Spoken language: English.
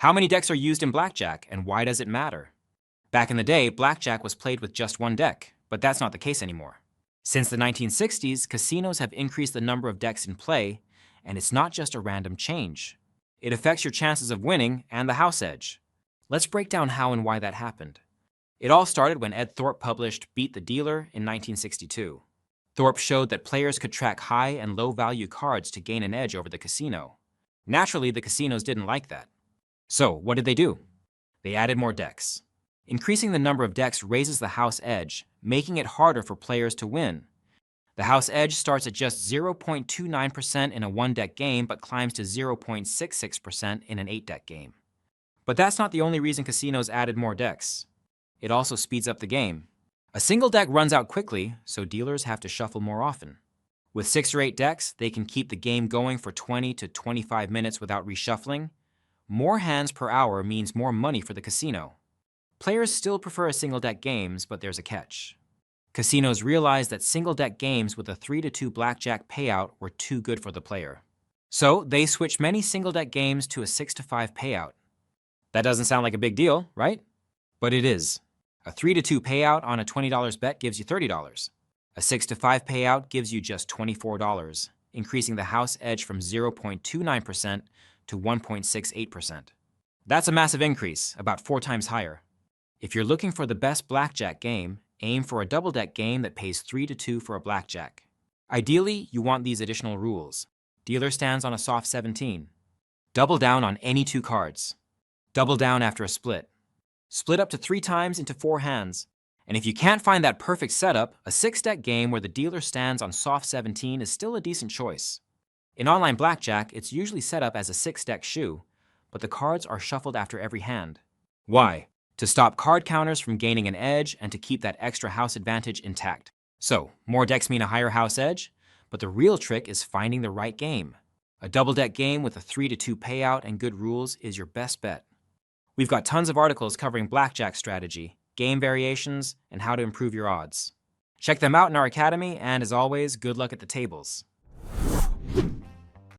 How many decks are used in Blackjack, and why does it matter? Back in the day, Blackjack was played with just one deck, but that's not the case anymore. Since the 1960s, casinos have increased the number of decks in play, and it's not just a random change. It affects your chances of winning and the house edge. Let's break down how and why that happened. It all started when Ed Thorpe published Beat the Dealer in 1962. Thorpe showed that players could track high and low value cards to gain an edge over the casino. Naturally, the casinos didn't like that. So, what did they do? They added more decks. Increasing the number of decks raises the house edge, making it harder for players to win. The house edge starts at just 0.29% in a 1-deck game but climbs to 0.66% in an 8-deck game. But that's not the only reason casinos added more decks. It also speeds up the game. A single deck runs out quickly, so dealers have to shuffle more often. With 6 or 8 decks, they can keep the game going for 20 to 25 minutes without reshuffling. More hands per hour means more money for the casino. Players still prefer single-deck games, but there's a catch. Casinos realized that single-deck games with a 3-2 blackjack payout were too good for the player. So they switched many single-deck games to a 6-5 payout. That doesn't sound like a big deal, right? But it is. A 3-2 payout on a $20 bet gives you $30. A 6-5 payout gives you just $24, increasing the house edge from 0.29% to 1.68%. That's a massive increase, about 4 times higher. If you're looking for the best blackjack game, aim for a double-deck game that pays 3-2 for a blackjack. Ideally, you want these additional rules. Dealer stands on a soft 17. Double down on any 2 cards. Double down after a split. Split up to 3 times into 4 hands. And if you can't find that perfect setup, a 6-deck game where the dealer stands on soft 17 is still a decent choice. In online blackjack, it's usually set up as a 6-deck shoe, but the cards are shuffled after every hand. Why? To stop card counters from gaining an edge and to keep that extra house advantage intact. So, more decks mean a higher house edge, but the real trick is finding the right game. A double-deck game with a 3-2 payout and good rules is your best bet. We've got tons of articles covering blackjack strategy, game variations, and how to improve your odds. Check them out in our academy, and as always, good luck at the tables.